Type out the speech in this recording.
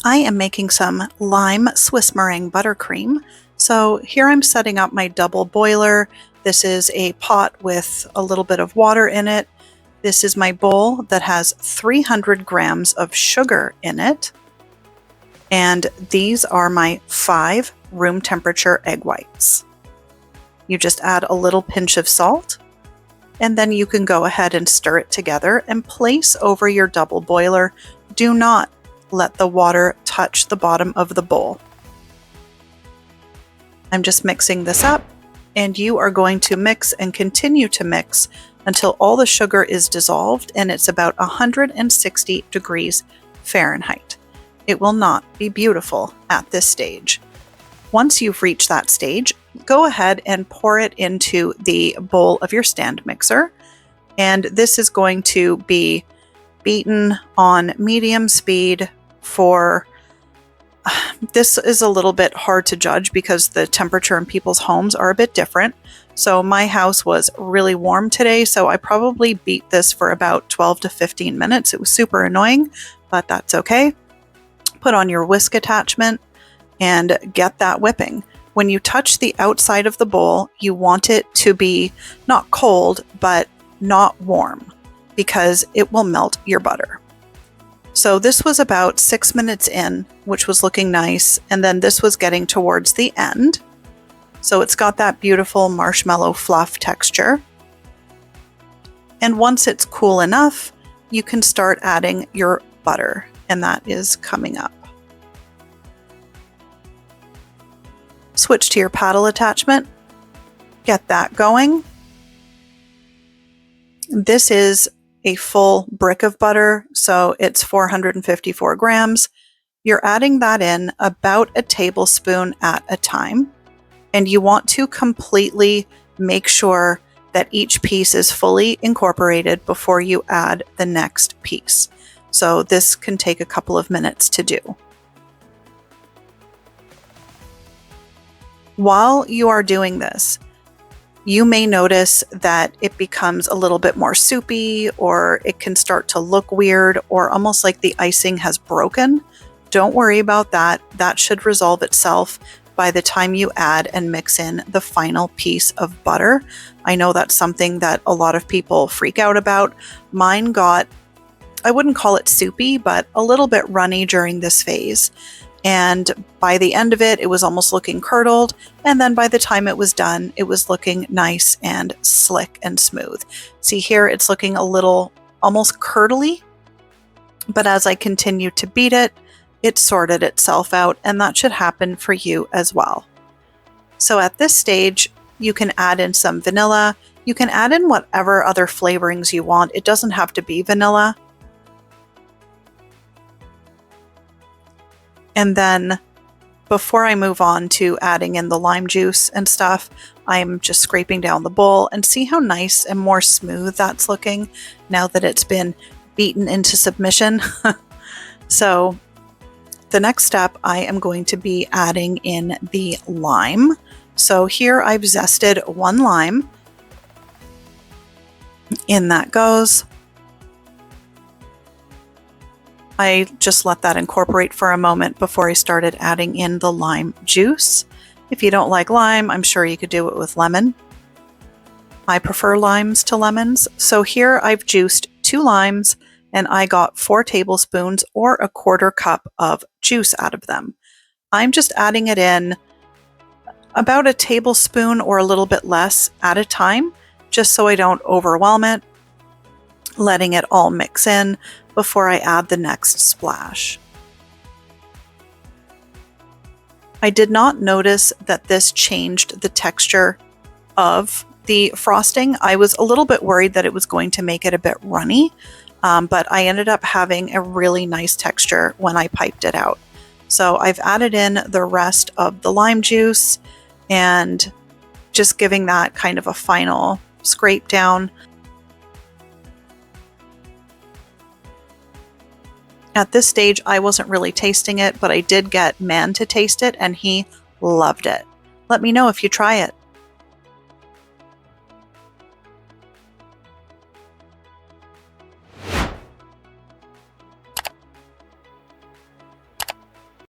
I am making some Lime Swiss Meringue Buttercream. So here I'm setting up my double boiler. This is a pot with a little bit of water in it. This is my bowl that has 300 grams of sugar in it. And these are my 5 room temperature egg whites. You just add a little pinch of salt, and then you can go ahead and stir it together and place over your double boiler. Do not let the water touch the bottom of the bowl. I'm just mixing this up, and you are going to mix and continue to mix until all the sugar is dissolved and it's about 160 degrees Fahrenheit. It will not be beautiful at this stage. Once you've reached that stage, go ahead and pour it into the bowl of your stand mixer. And this is going to be beaten on medium speed for, this is a little bit hard to judge because the temperature in people's homes are a bit different. So my house was really warm today, so I probably beat this for about 12 to 15 minutes. It was super annoying, but that's okay. Put on your whisk attachment and get that whipping. When you touch the outside of the bowl, you want it to be not cold, but not warm, because it will melt your butter. So this was about 6 minutes in, which was looking nice, and then this was getting towards the end. So it's got that beautiful marshmallow fluff texture. And once it's cool enough, you can start adding your butter, and that is coming up. Switch to your paddle attachment, get that going. This is a full brick of butter, so it's 454 grams. You're adding that in about a tablespoon at a time, and you want to completely make sure that each piece is fully incorporated before you add the next piece. So this can take a couple of minutes to do. While you are doing this, you may notice that it becomes a little bit more soupy, or it can start to look weird or almost like the icing has broken. Don't worry about that. That should resolve itself by the time you add and mix in the final piece of butter. I know that's something that a lot of people freak out about. Mine got, I wouldn't call it soupy, but a little bit runny during this phase. And by the end of it, it was almost looking curdled. And then by the time it was done, it was looking nice and slick and smooth. See here, it's looking a little almost curdly, but as I continued to beat it, it sorted itself out, and that should happen for you as well. So at this stage, you can add in some vanilla. You can add in whatever other flavorings you want. It doesn't have to be vanilla. And then before I move on to adding in the lime juice and stuff, I'm just scraping down the bowl, and see how nice and more smooth that's looking now that it's been beaten into submission. So the next step, I am going to be adding in the lime. So here I've zested 1 lime. In that goes. I just let that incorporate for a moment before I started adding in the lime juice. If you don't like lime, I'm sure you could do it with lemon. I prefer limes to lemons. So here I've juiced 2 limes, and I got 4 tablespoons or a 1/4 cup of juice out of them. I'm just adding it in about a tablespoon or a little bit less at a time, just so I don't overwhelm it, letting it all mix in before I add the next splash. I did not notice that this changed the texture of the frosting. I was a little bit worried that it was going to make it a bit runny, but I ended up having a really nice texture when I piped it out. So I've added in the rest of the lime juice and just giving that kind of a final scrape down. At this stage, I wasn't really tasting it, but I did get Man to taste it, and he loved it. Let me know if you try it.